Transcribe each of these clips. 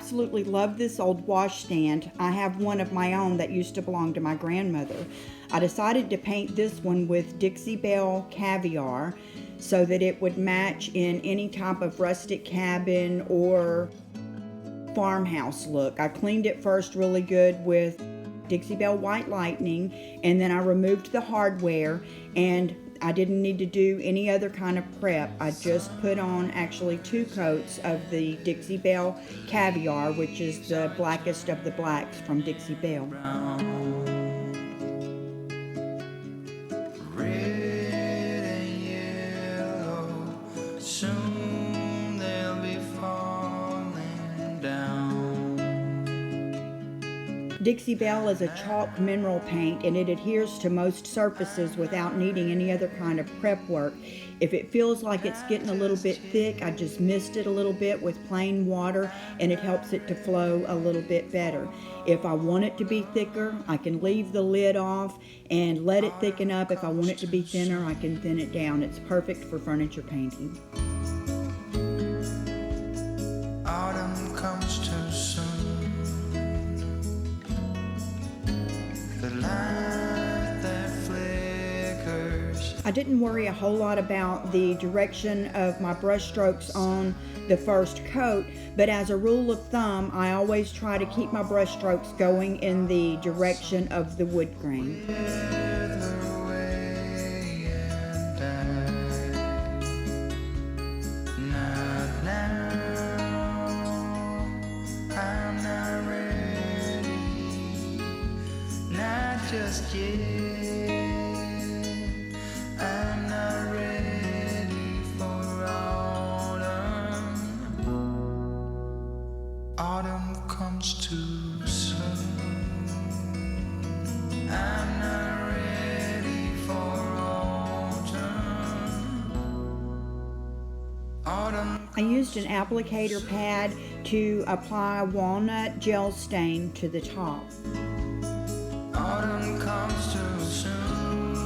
absolutely love this old washstand. I have one of my own that used to belong to my grandmother. I decided to paint this one with Dixie Belle Caviar so that it would match in any type of rustic cabin or farmhouse look. I cleaned it first really good with Dixie Belle White Lightning, and then I removed the hardware, and I didn't need to do any other kind of prep. I just put on actually 2 coats of the Dixie Belle Caviar, which is the blackest of the blacks from Dixie Belle. Dixie Belle is a chalk mineral paint, and it adheres to most surfaces without needing any other kind of prep work. If it feels like it's getting a little bit thick, I just mist it a little bit with plain water, and it helps it to flow a little bit better. If I want it to be thicker, I can leave the lid off and let it thicken up. If I want it to be thinner, I can thin it down. It's perfect for furniture painting. Autumn comes too soon. I didn't worry a whole lot about the direction of my brush strokes on the first coat, but as a rule of thumb, I always try to keep my brush strokes going in the direction of the wood grain. Just yet, I'm not ready for autumn. Autumn comes too soon. I'm not ready for autumn. I used an applicator pad to apply walnut gel stain to the top. Autumn comes too soon.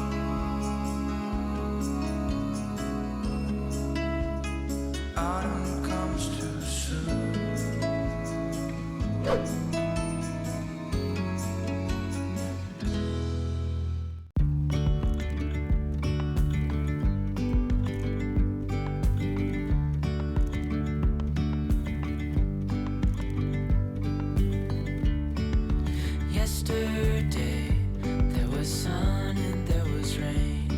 Autumn comes too soon. Yesterday there was sun and there was rain.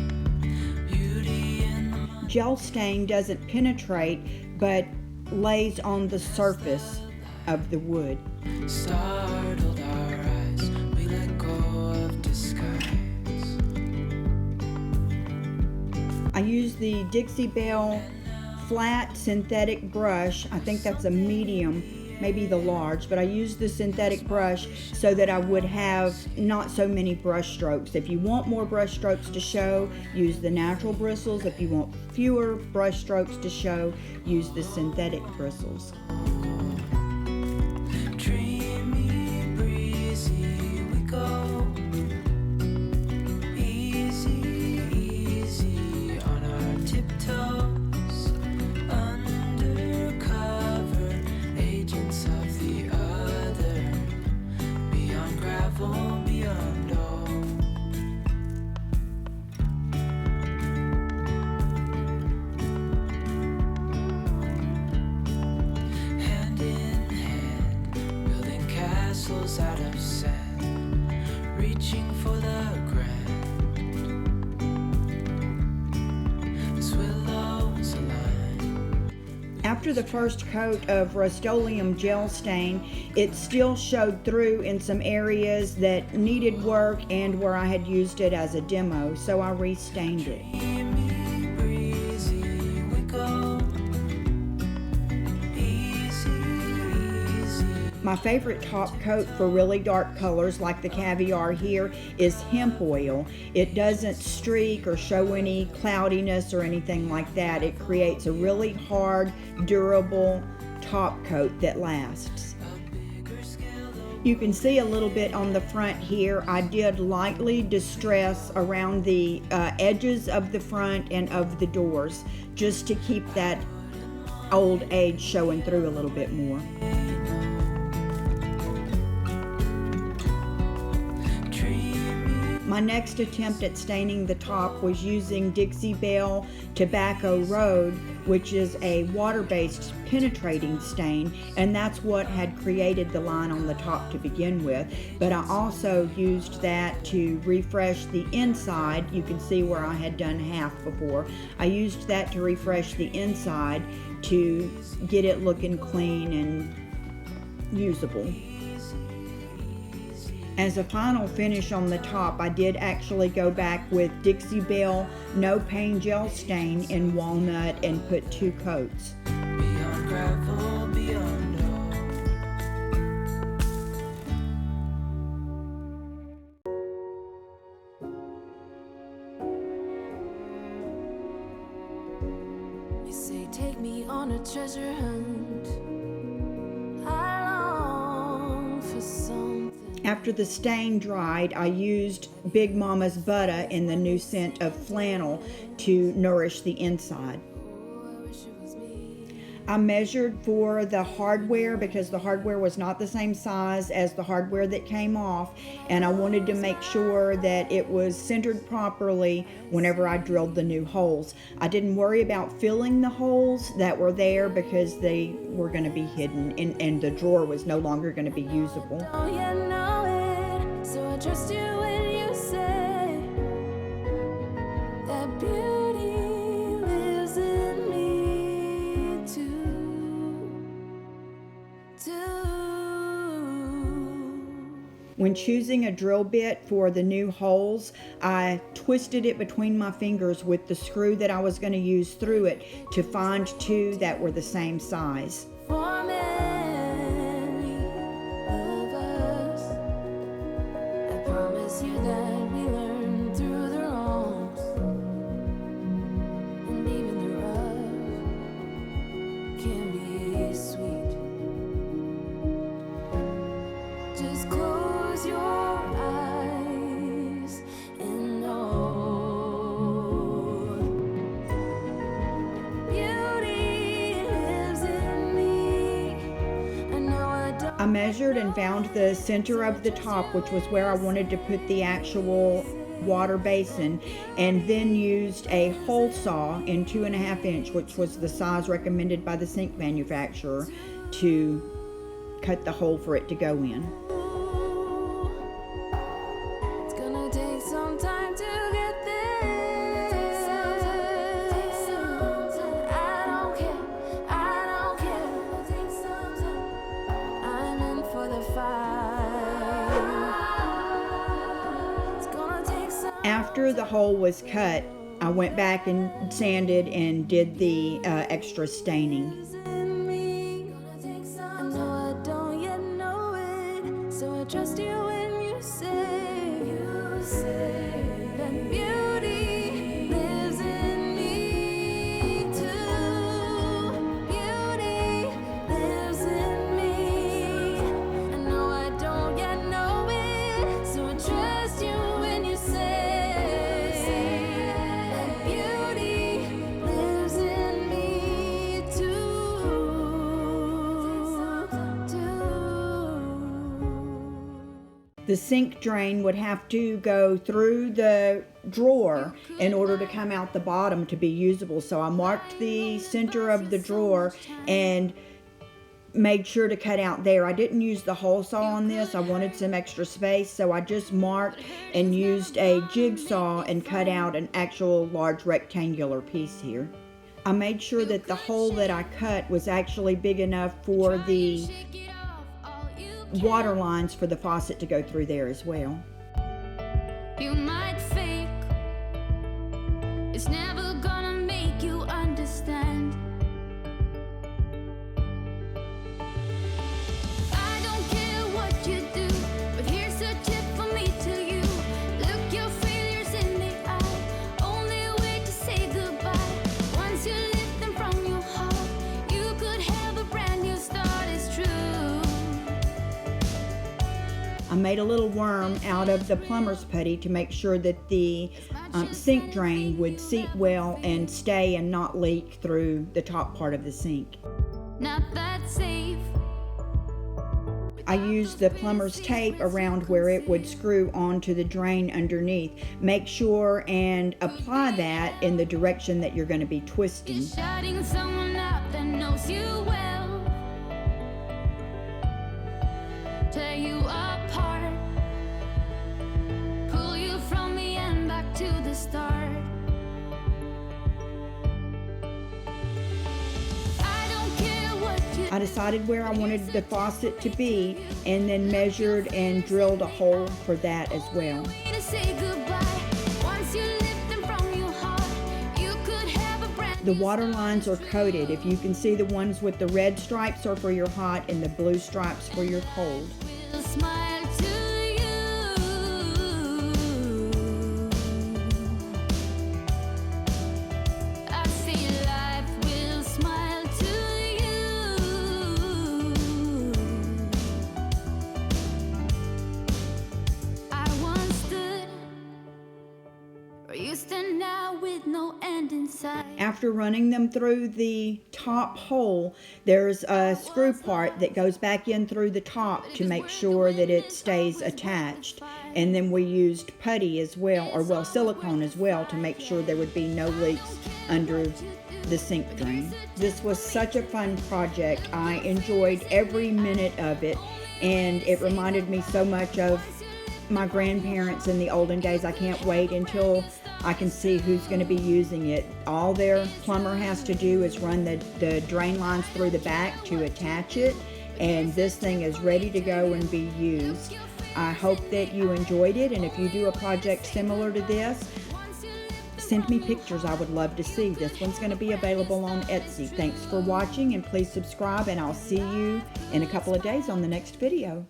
Beauty in the Gel stain doesn't penetrate, but lays on the surface of the wood. startled our eyes. We let go of disguise. I use the Dixie Belle flat synthetic brush. I think that's a medium, maybe the large, but I use the synthetic brush so that I would have not so many brush strokes. If you want more brush strokes to show, use the natural bristles. If you want fewer brush strokes to show, use the synthetic bristles. Dreamy, breezy, we go. Easy, easy on our tiptoes. Undercover agents of the other. Beyond gravel, beyond all. Hand in hand, building castles out of sand, reaching for the grand. As willows align. After the first coat of Rust-Oleum gel stain, it still showed through in some areas that needed work and where I had used it as a demo, so I restained it. Dreamy, breezy, we go. Easy, easy. My favorite top coat for really dark colors like the Caviar here is hemp oil. It doesn't streak or show any cloudiness or anything like that. It creates a really hard, durable top coat that lasts. You can see a little bit on the front here. I did lightly distress around the edges of the front and of the doors just to keep that old age showing through a little bit more. My next attempt at staining the top was using Dixie Belle Tobacco Road, which is a water-based penetrating stain, and that's what had created the line on the top to begin with. But I also used that to refresh the inside. You can see where I had done half before. I used that to refresh the inside to get it looking clean and usable. As a final finish on the top, I did actually go back with Dixie Belle No Pain Gel Stain in Walnut and put 2 coats. Beyond gravel, beyond all. You say take me on a treasure hunt. I long for something. After the stain dried, I used Big Mama's Butter in the new scent of flannel to nourish the inside. I measured for the hardware because the hardware was not the same size as the hardware that came off, and I wanted to make sure that it was centered properly whenever I drilled the new holes. I didn't worry about filling the holes that were there because they were going to be hidden, and the drawer was no longer going to be usable. Oh, you know it, so I trust you when you say that beauty lives in me too. When choosing a drill bit for the new holes, I twisted it between my fingers with the screw that I was going to use through it to find 2 that were the same size. For many of us, I promise you that we learn through the wrongs, and even the rough can be sweet. Just close your eyes and know beauty lives in me. I know I don't. I measured and found the center of the top, which was where I wanted to put the actual water basin, and then used a hole saw in 2.5 inch, which was the size recommended by the sink manufacturer, to cut the hole for it to go in. It's gonna take some time to get there. I don't care. I'm in for the fight. It's gonna take some. After the hole was cut, I went back and sanded and did the extra staining. In me. I know I don't yet know it, so I trust you when you say that beauty lives in me too. Beauty lives in me. I know I don't yet know it, so I trust you when you say that beauty lives in me too. The sink drain would have to go through the drawer in order to come out the bottom to be usable. So I marked the center of the drawer and made sure to cut out there. I didn't use the hole saw on this. I wanted some extra space, so I just marked and used a jigsaw and cut out an actual large rectangular piece here. I made sure that the hole that I cut was actually big enough for the water lines for the faucet to go through there as well. You might fake, it's never gonna make you understand. I don't care what you do, but here's a tip for me to you. Look your failures in the eye, only way to say goodbye. Once you lift them from your heart, you could have a brand new start, it's true. I made a little worm out of the plumber's putty to make sure that the sink drain would seat well and stay and not leak through the top part of the sink. Not that safe. I used the plumber's tape around where it would screw onto the drain underneath. Make sure and apply that in the direction that you're going to be twisting. Shouting someone out that knows you well, tear you apart, pull you from the end back to the start. I decided where I wanted the faucet to be and then measured and drilled a hole for that as well. The water lines are coated. If you can see, the ones with the red stripes are for your hot and the blue stripes for your cold. After running them through the top hole, there's a screw part that goes back in through the top to make sure that it stays attached. And then we used putty as well, or well, silicone as well, to make sure there would be no leaks under the sink drain. This was such a fun project. I enjoyed every minute of it, and it reminded me so much of my grandparents in the olden days. I can't wait until I can see who's going to be using it. All their plumber has to do is run the drain lines through the back to attach it, and this thing is ready to go and be used. I hope that you enjoyed it, and if you do a project similar to this, send me pictures. I would love to see. This one's going to be available on Etsy. Thanks for watching, and please subscribe, and I'll see you in a couple of days on the next video.